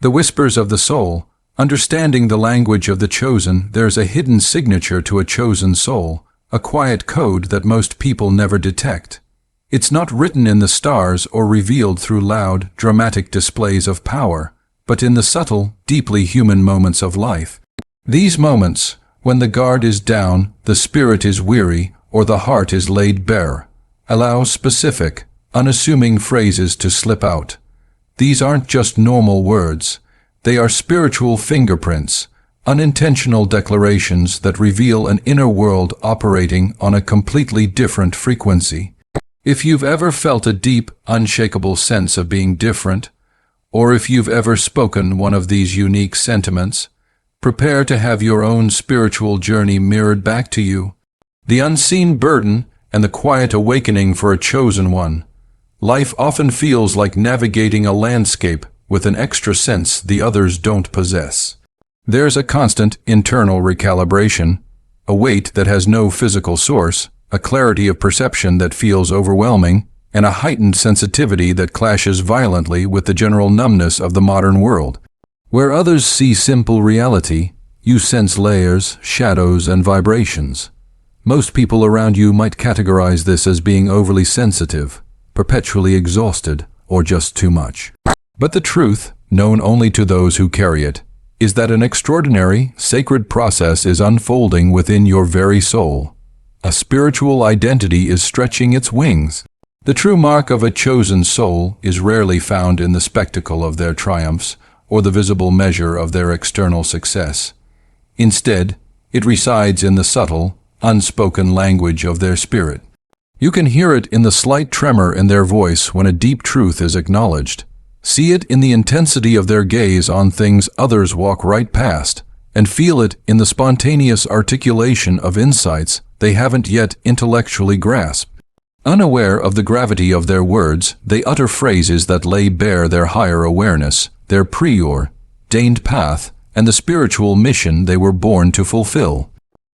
The whispers of the soul. Understanding the language of the chosen, there's a hidden signature to a chosen soul, a quiet code that most people never detect. It's not written in the stars or revealed through loud, dramatic displays of power, but in the subtle, deeply human moments of life. These moments, when the guard is down, the spirit is weary, or the heart is laid bare, allow specific, unassuming phrases to slip out. These aren't just normal words. They are spiritual fingerprints, unintentional declarations that reveal an inner world operating on a completely different frequency. If you've ever felt a deep, unshakable sense of being different, or if you've ever spoken one of these unique sentiments, prepare to have your own spiritual journey mirrored back to you. The unseen burden and the quiet awakening for a chosen one. Life often feels like navigating a landscape with an extra sense the others don't possess. There's a constant internal recalibration, a weight that has no physical source, a clarity of perception that feels overwhelming, and a heightened sensitivity that clashes violently with the general numbness of the modern world. Where others see simple reality, you sense layers, shadows, and vibrations. Most people around you might categorize this as being overly sensitive, perpetually exhausted, or just too much. But the truth, known only to those who carry it, is that an extraordinary, sacred process is unfolding within your very soul. A spiritual identity is stretching its wings. The true mark of a chosen soul is rarely found in the spectacle of their triumphs or the visible measure of their external success. Instead, it resides in the subtle, unspoken language of their spirit. You can hear it in the slight tremor in their voice when a deep truth is acknowledged. See it in the intensity of their gaze on things others walk right past, and feel it in the spontaneous articulation of insights they haven't yet intellectually grasped. Unaware of the gravity of their words, they utter phrases that lay bare their higher awareness, their preordained path, and the spiritual mission they were born to fulfill.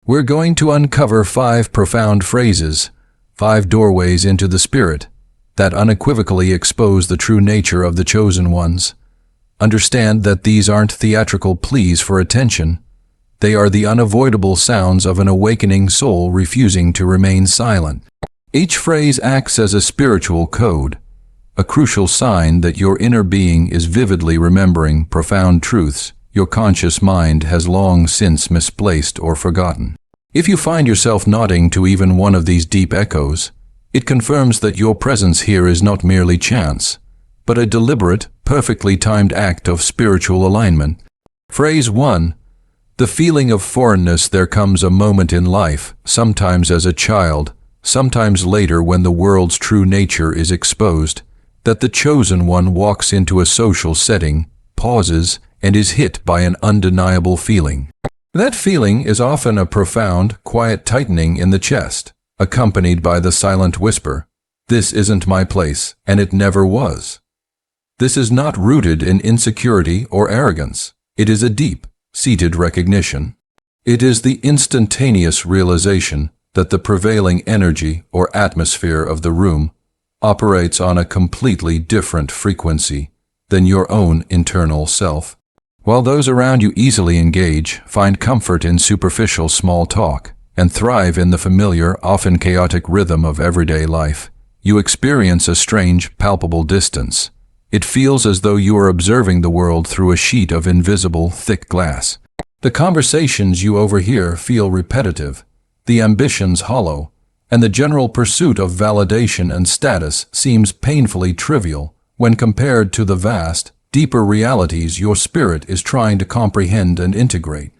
We're going to uncover 5 profound phrases, 5 doorways into the spirit, that unequivocally expose the true nature of the chosen ones. Understand that these aren't theatrical pleas for attention. They are the unavoidable sounds of an awakening soul refusing to remain silent. Each phrase acts as a spiritual code, a crucial sign that your inner being is vividly remembering profound truths your conscious mind has long since misplaced or forgotten. If you find yourself nodding to even one of these deep echoes, it confirms that your presence here is not merely chance, but a deliberate, perfectly timed act of spiritual alignment. Phrase 1. The feeling of foreignness. There comes a moment in life, sometimes as a child, sometimes later when the world's true nature is exposed, that the chosen one walks into a social setting, pauses, and is hit by an undeniable feeling. That feeling is often a profound, quiet tightening in the chest, accompanied by the silent whisper, "This isn't my place, and it never was." This is not rooted in insecurity or arrogance. It is a deep, seated recognition. It is the instantaneous realization that the prevailing energy or atmosphere of the room operates on a completely different frequency than your own internal self. While those around you easily engage, find comfort in superficial small talk, and thrive in the familiar, often chaotic rhythm of everyday life, you experience a strange, palpable distance. It feels as though you are observing the world through a sheet of invisible, thick glass. The conversations you overhear feel repetitive, the ambitions hollow, and the general pursuit of validation and status seems painfully trivial when compared to the vast, deeper realities your spirit is trying to comprehend and integrate.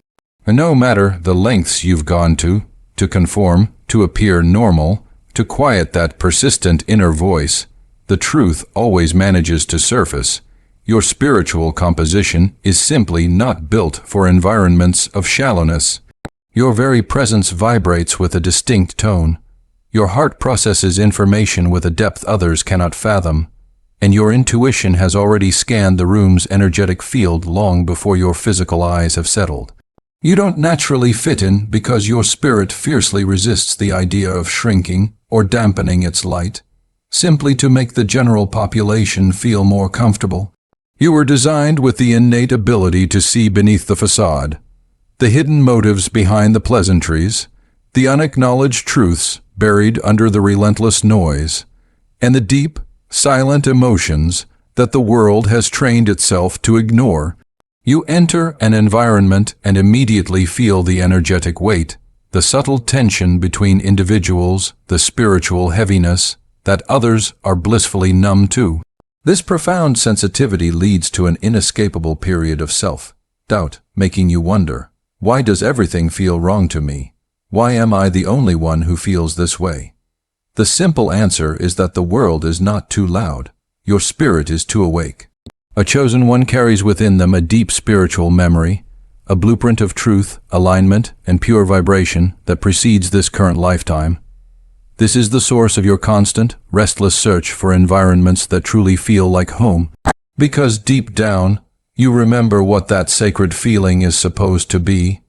And no matter the lengths you've gone to conform, to appear normal, to quiet that persistent inner voice, the truth always manages to surface. Your spiritual composition is simply not built for environments of shallowness. Your very presence vibrates with a distinct tone. Your heart processes information with a depth others cannot fathom, and your intuition has already scanned the room's energetic field long before your physical eyes have settled. You don't naturally fit in because your spirit fiercely resists the idea of shrinking or dampening its light, simply to make the general population feel more comfortable. You were designed with the innate ability to see beneath the facade, the hidden motives behind the pleasantries, the unacknowledged truths buried under the relentless noise, and the deep, silent emotions that the world has trained itself to ignore. You enter an environment and immediately feel the energetic weight, the subtle tension between individuals, the spiritual heaviness that others are blissfully numb to. This profound sensitivity leads to an inescapable period of self-doubt, making you wonder, why does everything feel wrong to me? Why am I the only one who feels this way? The simple answer is that the world is not too loud. Your spirit is too awake. A chosen one carries within them a deep spiritual memory, a blueprint of truth, alignment, and pure vibration that precedes this current lifetime. This is the source of your constant, restless search for environments that truly feel like home, because deep down, you remember what that sacred feeling is supposed to be,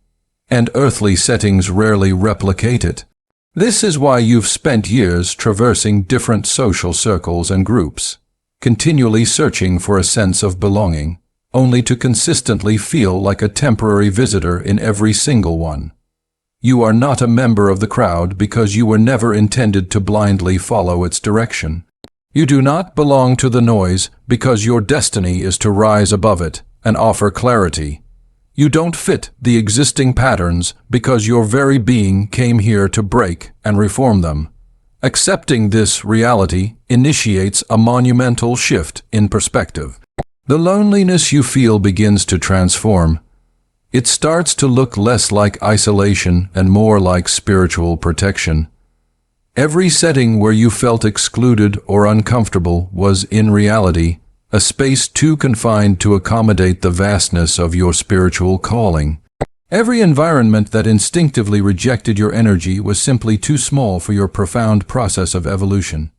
and earthly settings rarely replicate it. This is why you've spent years traversing different social circles and groups, continually searching for a sense of belonging, only to consistently feel like a temporary visitor in every single one. You are not a member of the crowd because you were never intended to blindly follow its direction. You do not belong to the noise because your destiny is to rise above it and offer clarity. You don't fit the existing patterns because your very being came here to break and reform them. Accepting this reality initiates a monumental shift in perspective. The loneliness you feel begins to transform. It starts to look less like isolation and more like spiritual protection. Every setting where you felt excluded or uncomfortable was, in reality, a space too confined to accommodate the vastness of your spiritual calling. Every environment that instinctively rejected your energy was simply too small for your profound process of evolution.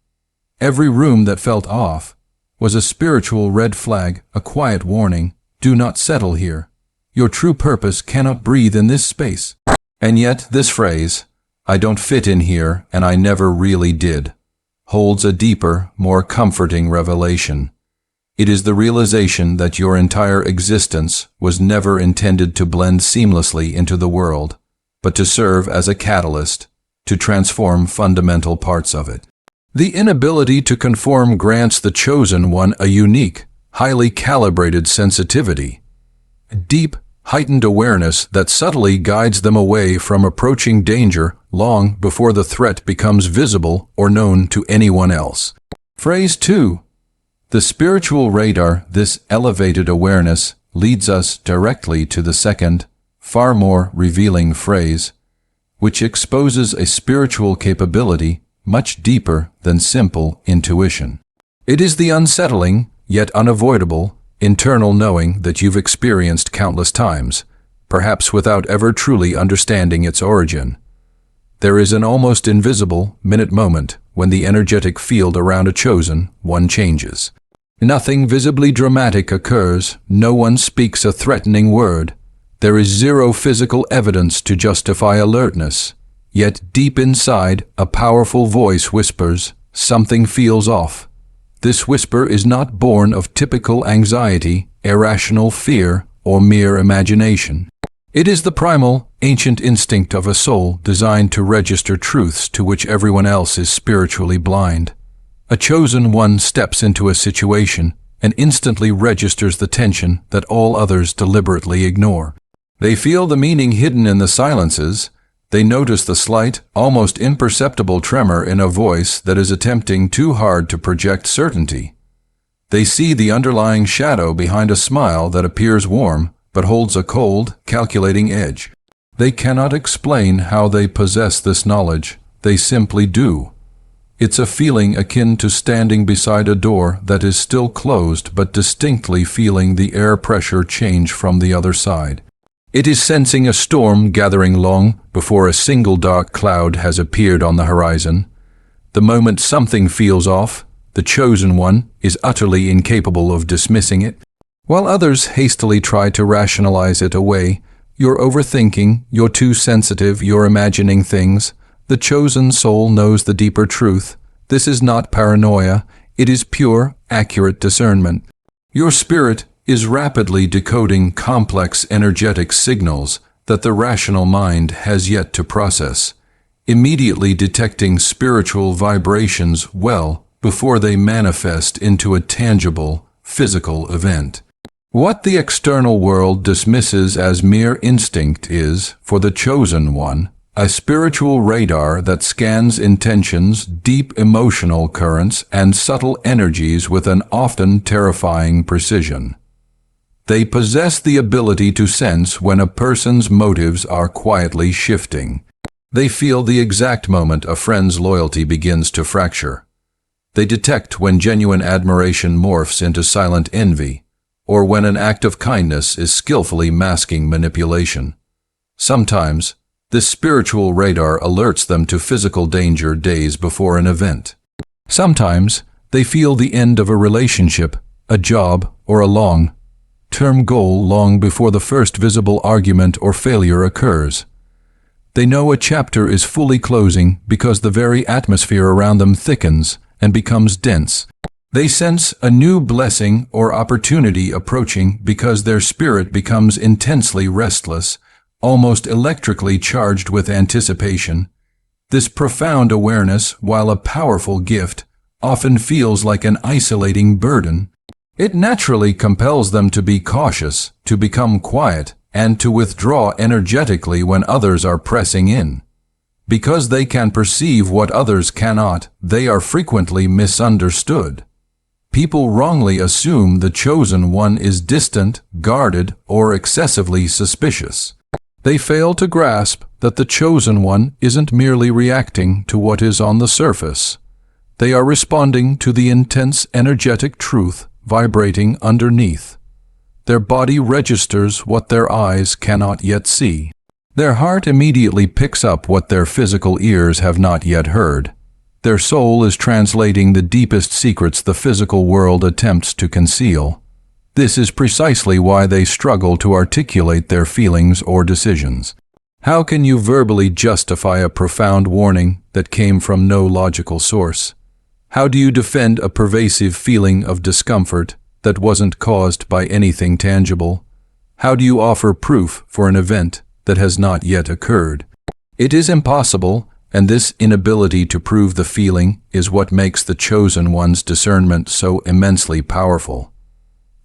Every room that felt off was a spiritual red flag, a quiet warning, do not settle here. Your true purpose cannot breathe in this space. And yet this phrase, I don't fit in here and I never really did, holds a deeper, more comforting revelation. It is the realization that your entire existence was never intended to blend seamlessly into the world, but to serve as a catalyst, to transform fundamental parts of it. The inability to conform grants the chosen one a unique, highly calibrated sensitivity, a deep, heightened awareness that subtly guides them away from approaching danger long before the threat becomes visible or known to anyone else. Phrase 2. The spiritual radar, this elevated awareness, leads us directly to the second, far more revealing phrase, which exposes a spiritual capability much deeper than simple intuition. It is the unsettling, yet unavoidable, internal knowing that you've experienced countless times, perhaps without ever truly understanding its origin. There is an almost invisible, minute moment when the energetic field around a chosen one changes. Nothing visibly dramatic occurs, no one speaks a threatening word. There is zero physical evidence to justify alertness. Yet deep inside, a powerful voice whispers, something feels off. This whisper is not born of typical anxiety, irrational fear, or mere imagination. It is the primal, ancient instinct of a soul designed to register truths to which everyone else is spiritually blind. A chosen one steps into a situation and instantly registers the tension that all others deliberately ignore. They feel the meaning hidden in the silences. They notice the slight, almost imperceptible tremor in a voice that is attempting too hard to project certainty. They see the underlying shadow behind a smile that appears warm but holds a cold, calculating edge. They cannot explain how they possess this knowledge. They simply do. It's a feeling akin to standing beside a door that is still closed but distinctly feeling the air pressure change from the other side. It is sensing a storm gathering long before a single dark cloud has appeared on the horizon. The moment something feels off, the chosen one is utterly incapable of dismissing it. While others hastily try to rationalize it away, you're overthinking, you're too sensitive, you're imagining things. The chosen soul knows the deeper truth. This is not paranoia, it is pure, accurate discernment. Your spirit is rapidly decoding complex energetic signals that the rational mind has yet to process, immediately detecting spiritual vibrations well before they manifest into a tangible, physical event. What the external world dismisses as mere instinct is, for the chosen one, a spiritual radar that scans intentions, deep emotional currents, and subtle energies with an often terrifying precision. They possess the ability to sense when a person's motives are quietly shifting. They feel the exact moment a friend's loyalty begins to fracture. They detect when genuine admiration morphs into silent envy, or when an act of kindness is skillfully masking manipulation. Sometimes, this spiritual radar alerts them to physical danger days before an event. Sometimes, they feel the end of a relationship, a job, or a long-term goal long before the first visible argument or failure occurs. They know a chapter is fully closing because the very atmosphere around them thickens and becomes dense. They sense a new blessing or opportunity approaching because their spirit becomes intensely restless, almost electrically charged with anticipation. This profound awareness, while a powerful gift, often feels like an isolating burden. It naturally compels them to be cautious, to become quiet, and to withdraw energetically when others are pressing in. Because they can perceive what others cannot, they are frequently misunderstood. People wrongly assume the chosen one is distant, guarded, or excessively suspicious. They fail to grasp that the chosen one isn't merely reacting to what is on the surface. They are responding to the intense energetic truth vibrating underneath. Their body registers what their eyes cannot yet see. Their heart immediately picks up what their physical ears have not yet heard. Their soul is translating the deepest secrets the physical world attempts to conceal. This is precisely why they struggle to articulate their feelings or decisions. How can you verbally justify a profound warning that came from no logical source? How do you defend a pervasive feeling of discomfort that wasn't caused by anything tangible? How do you offer proof for an event that has not yet occurred? It is impossible, and this inability to prove the feeling is what makes the chosen one's discernment so immensely powerful.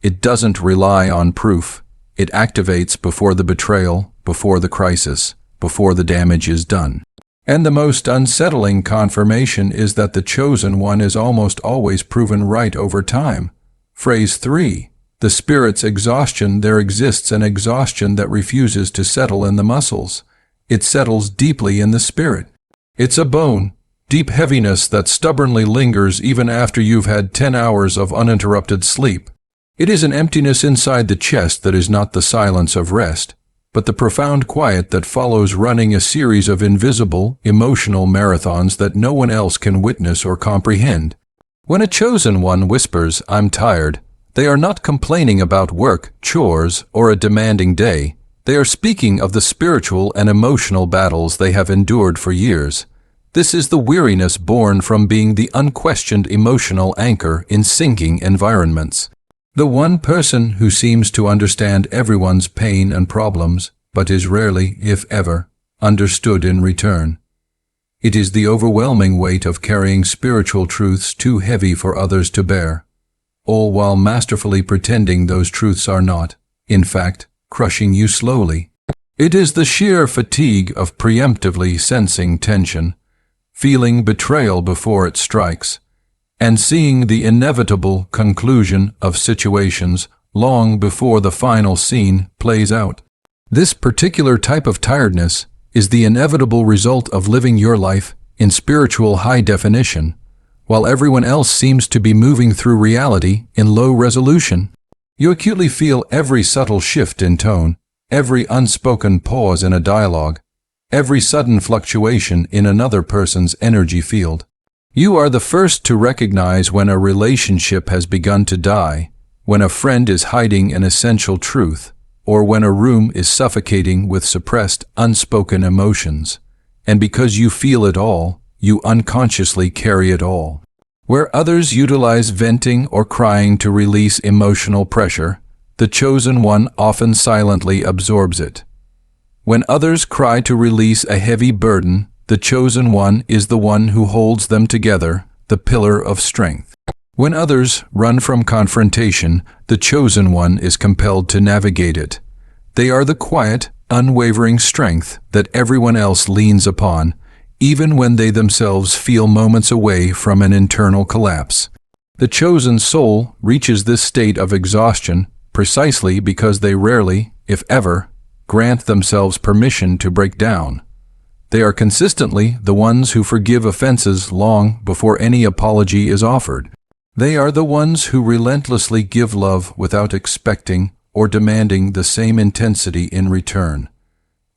It doesn't rely on proof. It activates before the betrayal, before the crisis, before the damage is done. And the most unsettling confirmation is that the chosen one is almost always proven right over time. Phrase 3. The spirit's exhaustion. There exists an exhaustion that refuses to settle in the muscles. It settles deeply in the spirit. It's a bone, deep heaviness that stubbornly lingers even after you've had 10 hours of uninterrupted sleep. It is an emptiness inside the chest that is not the silence of rest, but the profound quiet that follows running a series of invisible, emotional marathons that no one else can witness or comprehend. When a chosen one whispers, "I'm tired," they are not complaining about work, chores, or a demanding day. They are speaking of the spiritual and emotional battles they have endured for years. This is the weariness born from being the unquestioned emotional anchor in sinking environments. The one person who seems to understand everyone's pain and problems, but is rarely, if ever, understood in return. It is the overwhelming weight of carrying spiritual truths too heavy for others to bear, all while masterfully pretending those truths are not, in fact, crushing you slowly. It is the sheer fatigue of preemptively sensing tension, feeling betrayal before it strikes, and seeing the inevitable conclusion of situations long before the final scene plays out. This particular type of tiredness is the inevitable result of living your life in spiritual high definition, while everyone else seems to be moving through reality in low resolution. You acutely feel every subtle shift in tone, every unspoken pause in a dialogue, every sudden fluctuation in another person's energy field. You are the first to recognize when a relationship has begun to die, when a friend is hiding an essential truth, or when a room is suffocating with suppressed, unspoken emotions. And because you feel it all, you unconsciously carry it all. Where others utilize venting or crying to release emotional pressure, the chosen one often silently absorbs it. When others cry to release a heavy burden, the chosen one is the one who holds them together, the pillar of strength. When others run from confrontation, the chosen one is compelled to navigate it. They are the quiet, unwavering strength that everyone else leans upon, even when they themselves feel moments away from an internal collapse. The chosen soul reaches this state of exhaustion precisely because they rarely, if ever, grant themselves permission to break down. They are consistently the ones who forgive offenses long before any apology is offered. They are the ones who relentlessly give love without expecting or demanding the same intensity in return.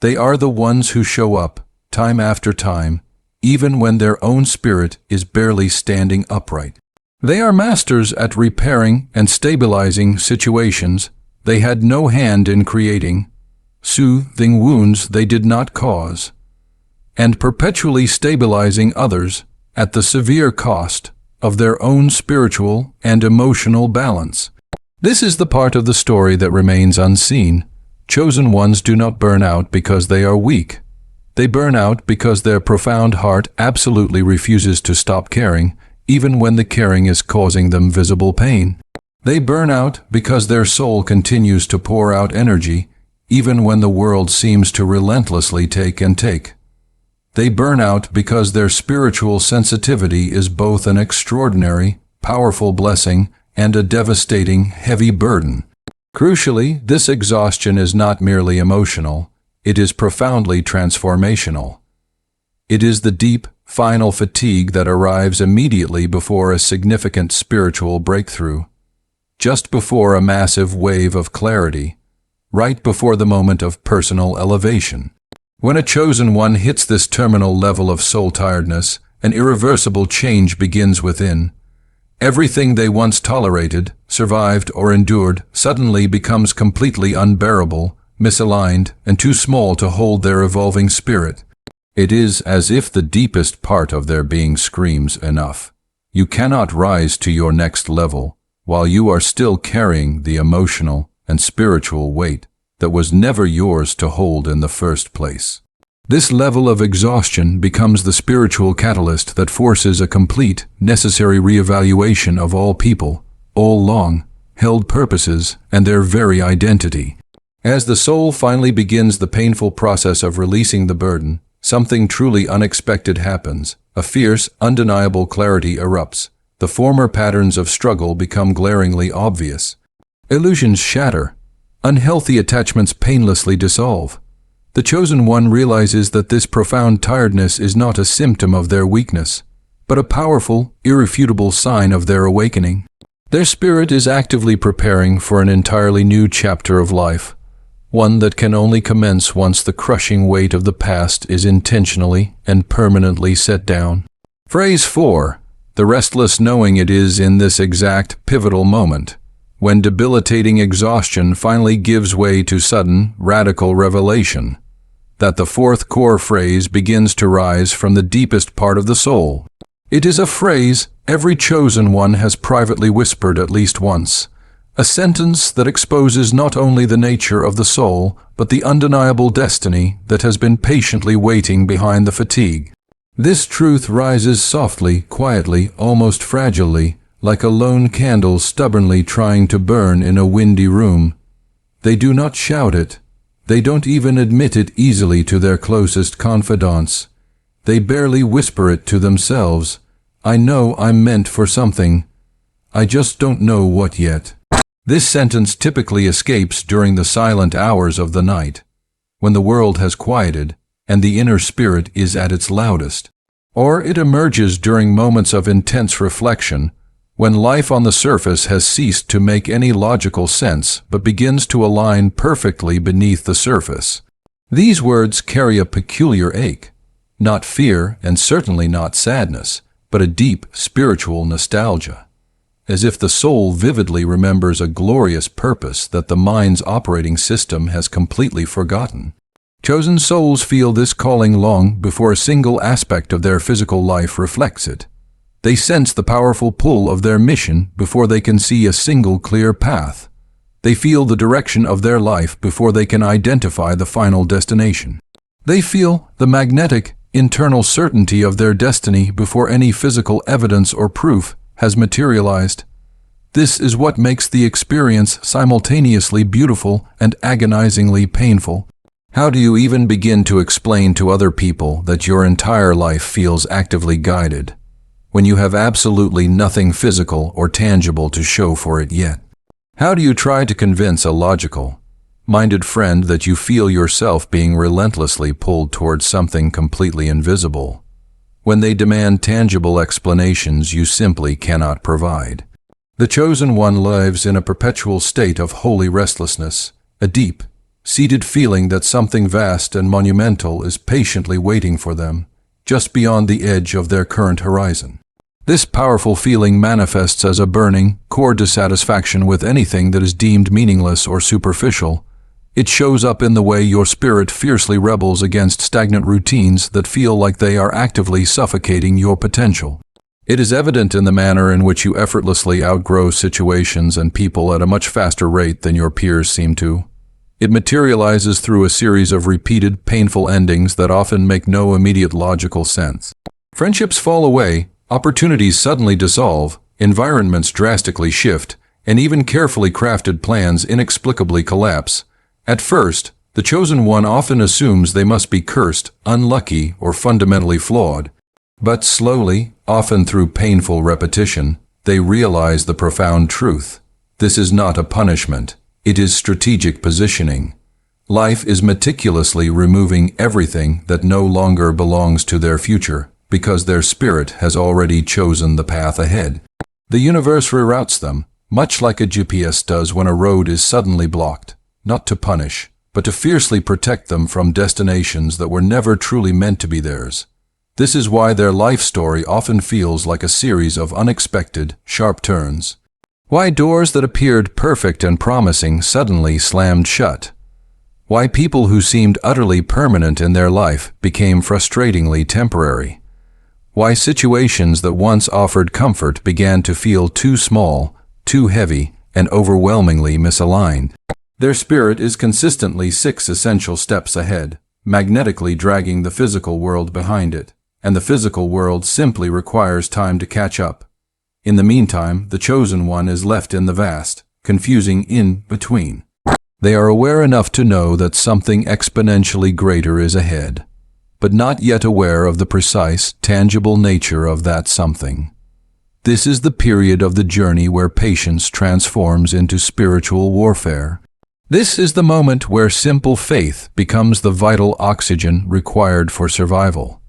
They are the ones who show up, time after time, even when their own spirit is barely standing upright. They are masters at repairing and stabilizing situations they had no hand in creating, soothing wounds they did not cause, and perpetually stabilizing others at the severe cost of their own spiritual and emotional balance. This is the part of the story that remains unseen. Chosen ones do not burn out because they are weak. They burn out because their profound heart absolutely refuses to stop caring, even when the caring is causing them visible pain. They burn out because their soul continues to pour out energy, even when the world seems to relentlessly take and take. They burn out because their spiritual sensitivity is both an extraordinary, powerful blessing and a devastating, heavy burden. Crucially, this exhaustion is not merely emotional, it is profoundly transformational. It is the deep, final fatigue that arrives immediately before a significant spiritual breakthrough, just before a massive wave of clarity, right before the moment of personal elevation. When a chosen one hits this terminal level of soul tiredness, an irreversible change begins within. Everything they once tolerated, survived, or endured suddenly becomes completely unbearable, misaligned, and too small to hold their evolving spirit. It is as if the deepest part of their being screams, "Enough. You cannot rise to your next level while you are still carrying the emotional and spiritual weight that was never yours to hold in the first place." This level of exhaustion becomes the spiritual catalyst that forces a complete, necessary reevaluation of all people, all long-held purposes, and their very identity. As the soul finally begins the painful process of releasing the burden, something truly unexpected happens. A fierce, undeniable clarity erupts. The former patterns of struggle become glaringly obvious. Illusions shatter. Unhealthy attachments painlessly dissolve. The chosen one realizes that this profound tiredness is not a symptom of their weakness, but a powerful, irrefutable sign of their awakening. Their spirit is actively preparing for an entirely new chapter of life, one that can only commence once the crushing weight of the past is intentionally and permanently set down. Phrase 4. The restless knowing. It is in this exact pivotal moment, when debilitating exhaustion finally gives way to sudden, radical revelation, that the fourth core phrase begins to rise from the deepest part of the soul. It is a phrase every chosen one has privately whispered at least once, a sentence that exposes not only the nature of the soul, but the undeniable destiny that has been patiently waiting behind the fatigue. This truth rises softly, quietly, almost fragilely, like a lone candle stubbornly trying to burn in a windy room. They do not shout it. They don't even admit it easily to their closest confidants. They barely whisper it to themselves. I know I'm meant for something. I just don't know what yet. This sentence typically escapes during the silent hours of the night, when the world has quieted and the inner spirit is at its loudest. Or it emerges during moments of intense reflection, when life on the surface has ceased to make any logical sense but begins to align perfectly beneath the surface. These words carry a peculiar ache, not fear and certainly not sadness, but a deep spiritual nostalgia, as if the soul vividly remembers a glorious purpose that the mind's operating system has completely forgotten. Chosen souls feel this calling long before a single aspect of their physical life reflects it. They sense the powerful pull of their mission before they can see a single clear path. They feel the direction of their life before they can identify the final destination. They feel the magnetic, internal certainty of their destiny before any physical evidence or proof has materialized. This is what makes the experience simultaneously beautiful and agonizingly painful. How do you even begin to explain to other people that your entire life feels actively guided, when you have absolutely nothing physical or tangible to show for it yet? How do you try to convince a logical-minded friend that you feel yourself being relentlessly pulled towards something completely invisible, when they demand tangible explanations you simply cannot provide? The chosen one lives in a perpetual state of holy restlessness, a deep, seated feeling that something vast and monumental is patiently waiting for them, just beyond the edge of their current horizon. This powerful feeling manifests as a burning, core dissatisfaction with anything that is deemed meaningless or superficial. It shows up in the way your spirit fiercely rebels against stagnant routines that feel like they are actively suffocating your potential. It is evident in the manner in which you effortlessly outgrow situations and people at a much faster rate than your peers seem to. It materializes through a series of repeated, painful endings that often make no immediate logical sense. Friendships fall away, opportunities suddenly dissolve, environments drastically shift, and even carefully crafted plans inexplicably collapse. At first, the chosen one often assumes they must be cursed, unlucky, or fundamentally flawed. But slowly, often through painful repetition, they realize the profound truth. This is not a punishment. It is strategic positioning. Life is meticulously removing everything that no longer belongs to their future, because their spirit has already chosen the path ahead. The universe reroutes them, much like a GPS does when a road is suddenly blocked, not to punish, but to fiercely protect them from destinations that were never truly meant to be theirs. This is why their life story often feels like a series of unexpected, sharp turns. Why doors that appeared perfect and promising suddenly slammed shut. Why people who seemed utterly permanent in their life became frustratingly temporary. Why situations that once offered comfort began to feel too small, too heavy, and overwhelmingly misaligned. Their spirit is consistently 6 essential steps ahead, magnetically dragging the physical world behind it, and the physical world simply requires time to catch up. In the meantime, the chosen one is left in the vast, confusing in-between. They are aware enough to know that something exponentially greater is ahead, but not yet aware of the precise, tangible nature of that something. This is the period of the journey where patience transforms into spiritual warfare. This is the moment where simple faith becomes the vital oxygen required for survival.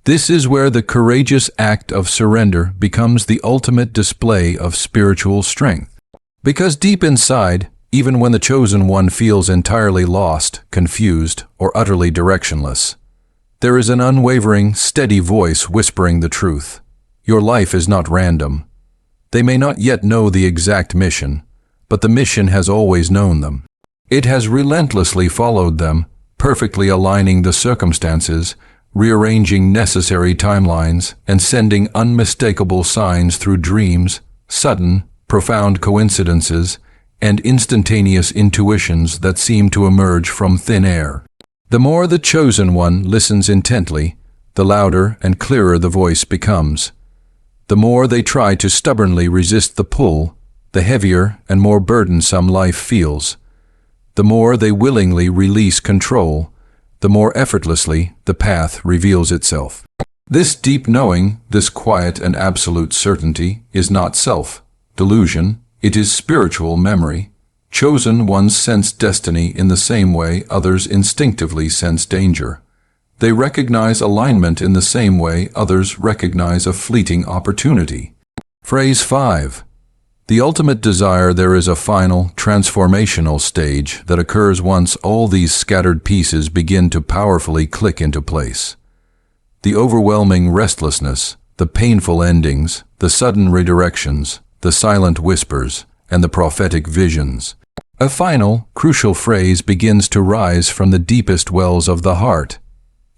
This is where the courageous act of surrender becomes the ultimate display of spiritual strength. Because deep inside, even when the chosen one feels entirely lost, confused, or utterly directionless, there is an unwavering, steady voice whispering the truth. Your life is not random. They may not yet know the exact mission, but the mission has always known them. It has relentlessly followed them, perfectly aligning the circumstances, rearranging necessary timelines, and sending unmistakable signs through dreams, sudden, profound coincidences, and instantaneous intuitions that seem to emerge from thin air. The more the chosen one listens intently, the louder and clearer the voice becomes. The more they try to stubbornly resist the pull, the heavier and more burdensome life feels. The more they willingly release control, the more effortlessly the path reveals itself. This deep knowing, this quiet and absolute certainty, is not self-delusion, it is spiritual memory. Chosen ones sense destiny in the same way others instinctively sense danger. They recognize alignment in the same way others recognize a fleeting opportunity. Phrase 5. The ultimate desire. There is a final, transformational stage that occurs once all these scattered pieces begin to powerfully click into place. The overwhelming restlessness, the painful endings, the sudden redirections, the silent whispers, and the prophetic visions. A final, crucial phrase begins to rise from the deepest wells of the heart.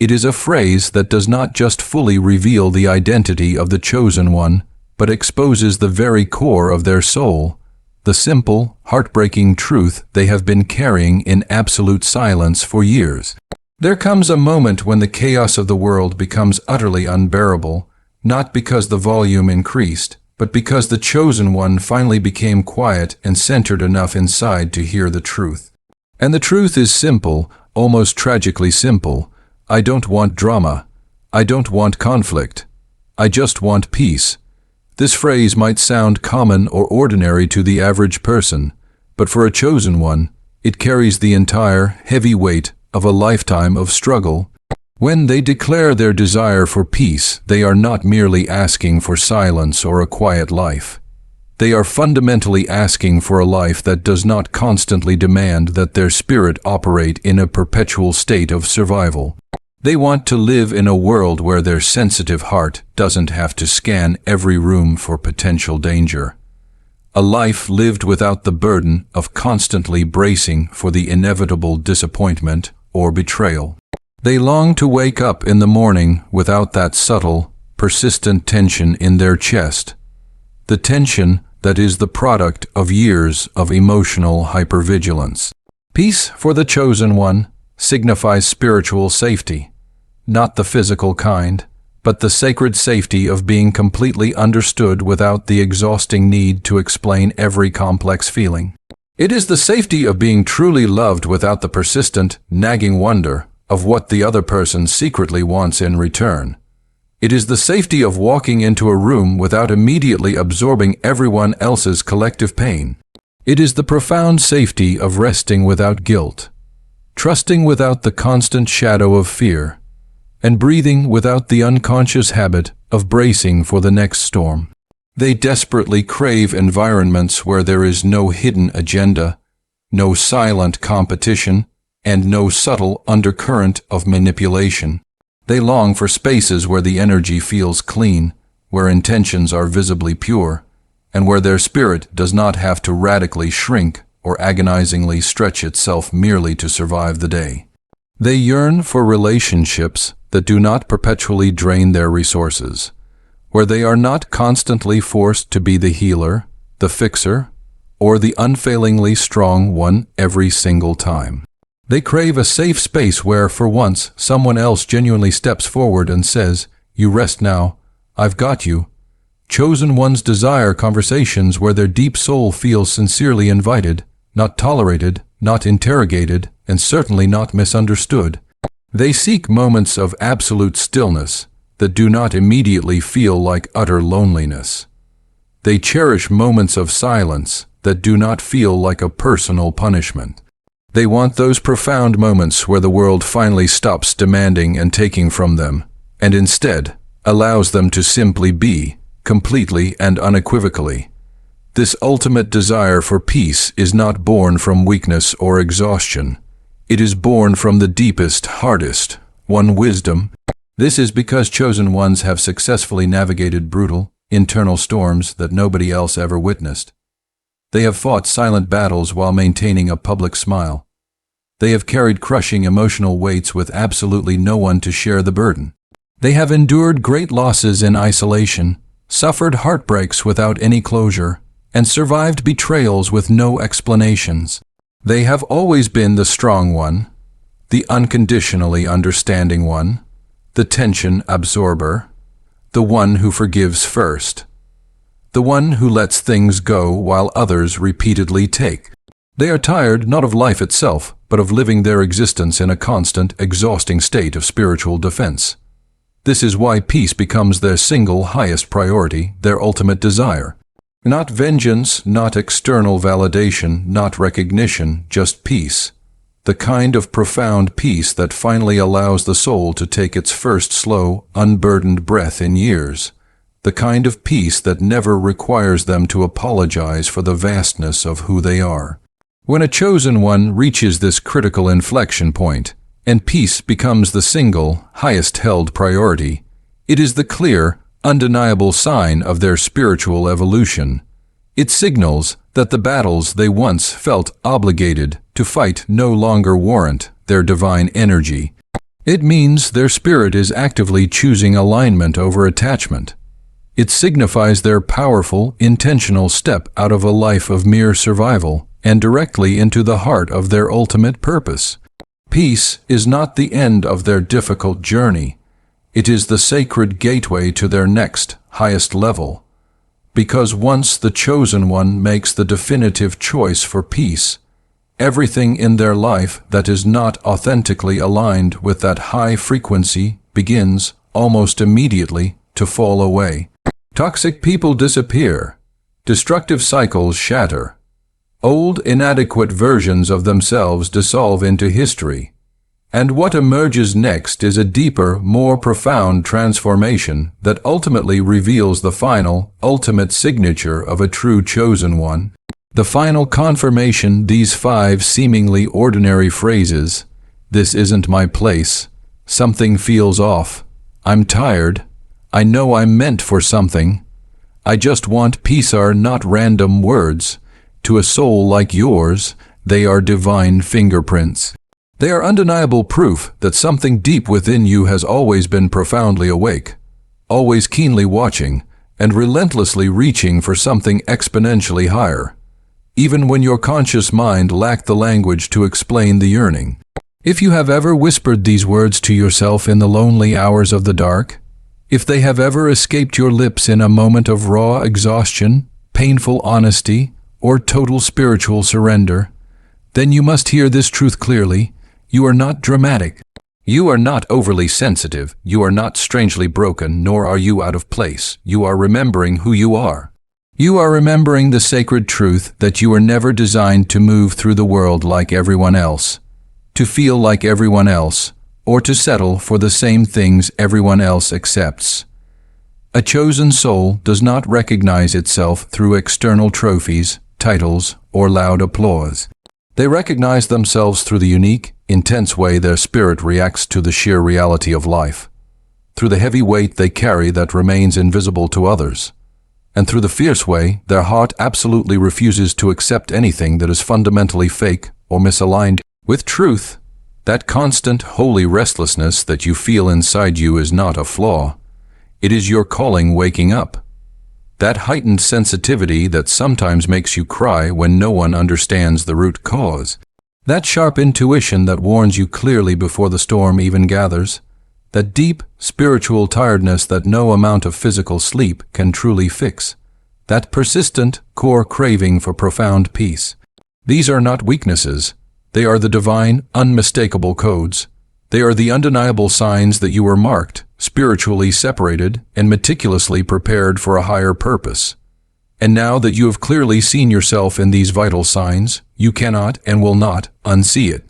It is a phrase that does not just fully reveal the identity of the chosen one, but exposes the very core of their soul, the simple, heartbreaking truth they have been carrying in absolute silence for years. There comes a moment when the chaos of the world becomes utterly unbearable, not because the volume increased, but because the chosen one finally became quiet and centered enough inside to hear the truth. And the truth is simple, almost tragically simple. I don't want drama. I don't want conflict. I just want peace. This phrase might sound common or ordinary to the average person, but for a chosen one, it carries the entire, heavy weight of a lifetime of struggle. When they declare their desire for peace, they are not merely asking for silence or a quiet life. They are fundamentally asking for a life that does not constantly demand that their spirit operate in a perpetual state of survival. They want to live in a world where their sensitive heart doesn't have to scan every room for potential danger. A life lived without the burden of constantly bracing for the inevitable disappointment or betrayal. They long to wake up in the morning without that subtle, persistent tension in their chest. The tension that is the product of years of emotional hypervigilance. Peace for the chosen one signifies spiritual safety. Not the physical kind, but the sacred safety of being completely understood without the exhausting need to explain every complex feeling. It is the safety of being truly loved without the persistent, nagging wonder of what the other person secretly wants in return. It is the safety of walking into a room without immediately absorbing everyone else's collective pain. It is the profound safety of resting without guilt, trusting without the constant shadow of fear, and breathing without the unconscious habit of bracing for the next storm. They desperately crave environments where there is no hidden agenda, no silent competition, and no subtle undercurrent of manipulation. They long for spaces where the energy feels clean, where intentions are visibly pure, and where their spirit does not have to radically shrink or agonizingly stretch itself merely to survive the day. They yearn for relationships that do not perpetually drain their resources, where they are not constantly forced to be the healer, the fixer, or the unfailingly strong one every single time. They crave a safe space where, for once, someone else genuinely steps forward and says, "You rest now, I've got you." Chosen ones desire conversations where their deep soul feels sincerely invited, not tolerated, not interrogated, and certainly not misunderstood. They seek moments of absolute stillness that do not immediately feel like utter loneliness. They cherish moments of silence that do not feel like a personal punishment. They want those profound moments where the world finally stops demanding and taking from them, and instead allows them to simply be, completely and unequivocally. This ultimate desire for peace is not born from weakness or exhaustion. It is born from the deepest, hardest, won wisdom. This is because chosen ones have successfully navigated brutal, internal storms that nobody else ever witnessed. They have fought silent battles while maintaining a public smile. They have carried crushing emotional weights with absolutely no one to share the burden. They have endured great losses in isolation, suffered heartbreaks without any closure, and survived betrayals with no explanations. They have always been the strong one, the unconditionally understanding one, the tension absorber, the one who forgives first, the one who lets things go while others repeatedly take. They are tired not of life itself, but of living their existence in a constant, exhausting state of spiritual defense. This is why peace becomes their single highest priority, their ultimate desire. Not vengeance, not external validation, not recognition, just peace. The kind of profound peace that finally allows the soul to take its first slow, unburdened breath in years. The kind of peace that never requires them to apologize for the vastness of who they are. When a chosen one reaches this critical inflection point, and peace becomes the single, highest-held priority, it is the clear, undeniable sign of their spiritual evolution. It signals that the battles they once felt obligated to fight no longer warrant their divine energy. It means their spirit is actively choosing alignment over attachment, It signifies their powerful, intentional step out of a life of mere survival and directly into the heart of their ultimate purpose. Peace is not the end of their difficult journey. It is the sacred gateway to their next, highest level. Because once the chosen one makes the definitive choice for peace, everything in their life that is not authentically aligned with that high frequency begins, almost immediately, to fall away. Toxic people disappear. Destructive cycles shatter. Old, inadequate versions of themselves dissolve into history. And what emerges next is a deeper, more profound transformation that ultimately reveals the final, ultimate signature of a true chosen one. The final confirmation these 5 seemingly ordinary phrases, "This isn't my place," "Something feels off," "I'm tired," "I know I'm meant for something," "I just want peace" are not random words. To a soul like yours, they are divine fingerprints. They are undeniable proof that something deep within you has always been profoundly awake, always keenly watching, and relentlessly reaching for something exponentially higher, even when your conscious mind lacked the language to explain the yearning. If you have ever whispered these words to yourself in the lonely hours of the dark, if they have ever escaped your lips in a moment of raw exhaustion, painful honesty, or total spiritual surrender, then you must hear this truth clearly. You are not dramatic. You are not overly sensitive. You are not strangely broken, nor are you out of place. You are remembering who you are. You are remembering the sacred truth that you were never designed to move through the world like everyone else, to feel like everyone else, or to settle for the same things everyone else accepts. A chosen soul does not recognize itself through external trophies, titles, or loud applause. They recognize themselves through the unique, intense way their spirit reacts to the sheer reality of life, through the heavy weight they carry that remains invisible to others, and through the fierce way their heart absolutely refuses to accept anything that is fundamentally fake or misaligned with truth. That constant, holy restlessness that you feel inside you is not a flaw. It is your calling waking up. That heightened sensitivity that sometimes makes you cry when no one understands the root cause. That sharp intuition that warns you clearly before the storm even gathers. That deep, spiritual tiredness that no amount of physical sleep can truly fix. That persistent, core craving for profound peace. These are not weaknesses. They are the divine, unmistakable codes. They are the undeniable signs that you were marked, spiritually separated, and meticulously prepared for a higher purpose. And now that you have clearly seen yourself in these vital signs, you cannot and will not unsee it.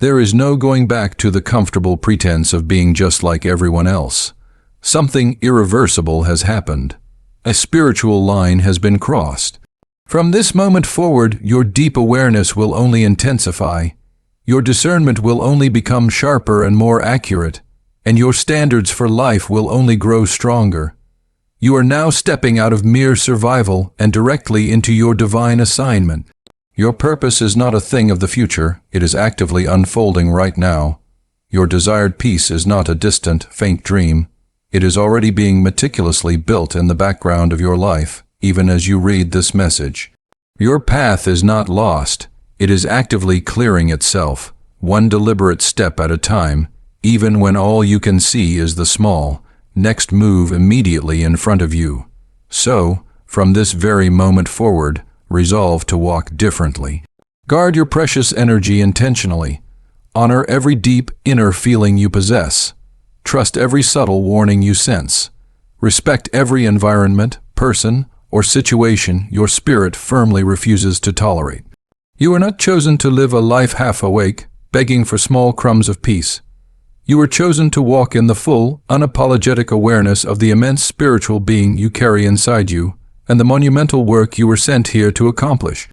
There is no going back to the comfortable pretense of being just like everyone else. Something irreversible has happened. A spiritual line has been crossed. From this moment forward, your deep awareness will only intensify. Your discernment will only become sharper and more accurate, and your standards for life will only grow stronger. You are now stepping out of mere survival and directly into your divine assignment. Your purpose is not a thing of the future, it is actively unfolding right now. Your desired peace is not a distant, faint dream. It is already being meticulously built in the background of your life, even as you read this message. Your path is not lost. It is actively clearing itself, one deliberate step at a time, even when all you can see is the small, next move immediately in front of you. So, from this very moment forward, resolve to walk differently. Guard your precious energy intentionally. Honor every deep, inner feeling you possess. Trust every subtle warning you sense. Respect every environment, person, or situation your spirit firmly refuses to tolerate. You are not chosen to live a life half awake, begging for small crumbs of peace. You were chosen to walk in the full, unapologetic awareness of the immense spiritual being you carry inside you, and the monumental work you were sent here to accomplish.